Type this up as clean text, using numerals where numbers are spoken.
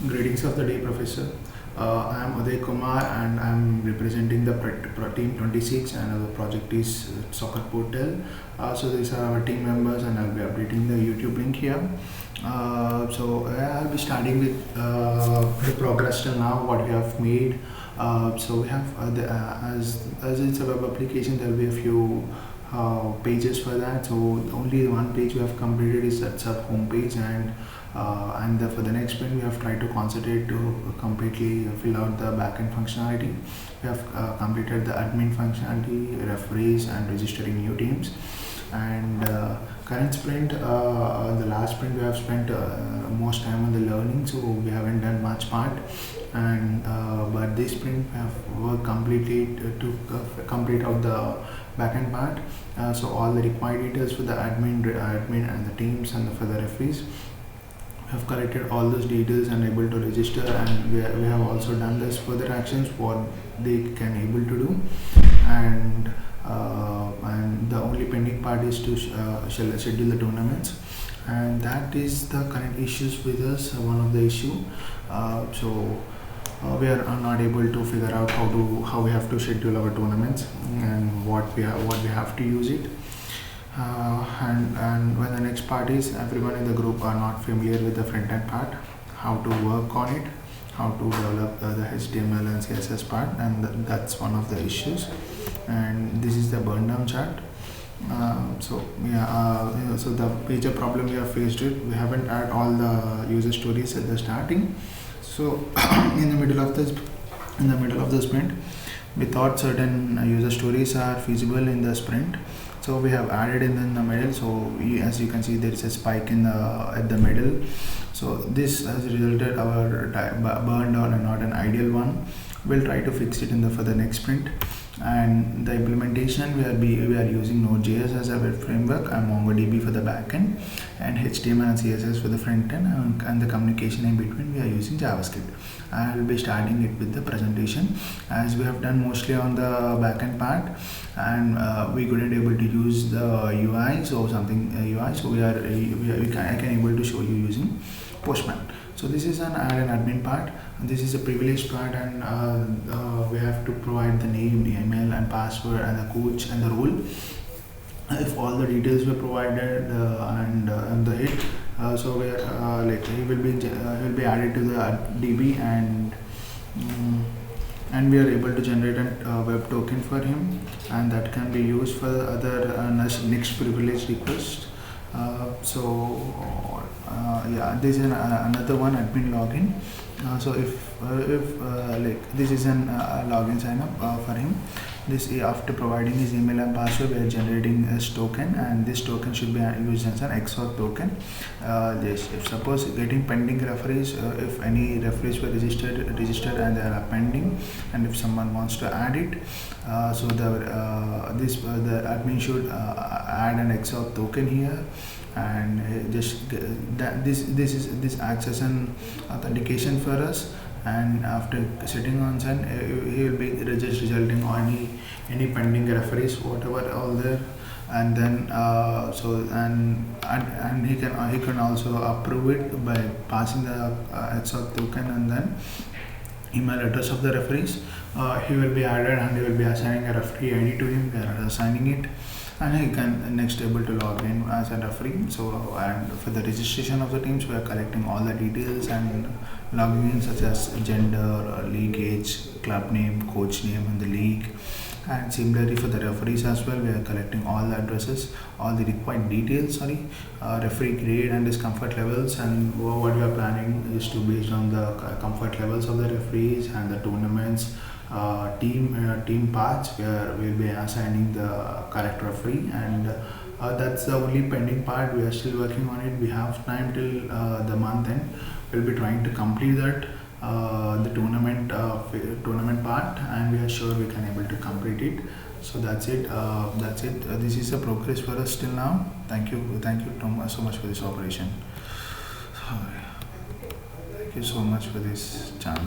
Greetings of the day, Professor. I am Uday Kumar and I am representing the Team 26, and our project is Soccer Portal. So these are our team members and I'll be updating the YouTube link here. I'll be starting with the progress till now, what we have made. So we have, as it's a web application, there will be a few pages for that. So only one page we have completed is that sub home page, and for the next sprint we have tried to concentrate to completely fill out the backend functionality. We have completed the admin functionality, referees, and registering new teams. And current sprint, the last sprint, we have spent most time on the learning, so we haven't done much part. And but this sprint we have worked completely to complete out the backend part. So all the required details for the admin and the teams, and for the referees, have collected all those details and able to register, and we have also done this further actions what they can able to do. And the only pending part is to schedule the tournaments, and that is the current issues with us. One of the issue, we are not able to figure out how we have to schedule our tournaments and what we have to use it. And when the next part is, everyone in the group are not familiar with the front end part, how to work on it, how to develop the HTML and CSS part, and that's one of the issues. And this is the burn down chart. So the major problem we have faced it, we haven't added all the user stories at the starting. So in the middle of the sprint, we thought certain user stories are feasible in the sprint, so we have added in the middle. So as you can see, there is a spike at the middle. So this has resulted our burn down and not an ideal one. We'll try to fix it for the next sprint. And the implementation, we are using Node.js as a web framework, and MongoDB for the backend, and HTML and CSS for the front end, and the communication in between we are using JavaScript. I will be starting it with the presentation, as we have done mostly on the backend part, and we couldn't able to use the UI, so UI. So I can able to show you using Postman. So this is an add and admin part, and this is a privileged part, and we have to provide the name, email, and password, and the coach and the role. If all the details were provided and the hit, so we he will be added to the DB, and we are able to generate a web token for him, and that can be used for other next privilege request. This is another one, admin login. So if this is an login sign up for him. This, after providing his email and password, we are generating this token, and this token should be used as an XOR token. If suppose getting pending referees, if any referees were registered and they are pending, and if someone wants to add it, so the admin should add an XOR token here, and this acts as an authentication for us. And after sitting on send, he will be just resulting on any pending referees, whatever all there. And then he can also approve it by passing the XOR token, and then email address of the referees. He will be added, and he will be assigning a referee ID to him. We are assigning it, and he can next able to log in as a referee. So, and for the registration of the teams, we are collecting all the details and logging in, such as gender, league age, club name, coach name, and the league. And similarly for the referees as well, we are collecting all the addresses, all the required details, referee grade and his comfort levels. And what we are planning is to, based on the comfort levels of the referees and the tournaments, team parts, where we'll be assigning the correct referee. And that's the only pending part. We are still working on it. We have time till the month end. We'll be trying to complete that the tournament part, and we are sure we can able to complete it. So that's it. This is a progress for us till now. Thank you so much for this operation. Thank you so much for this chance.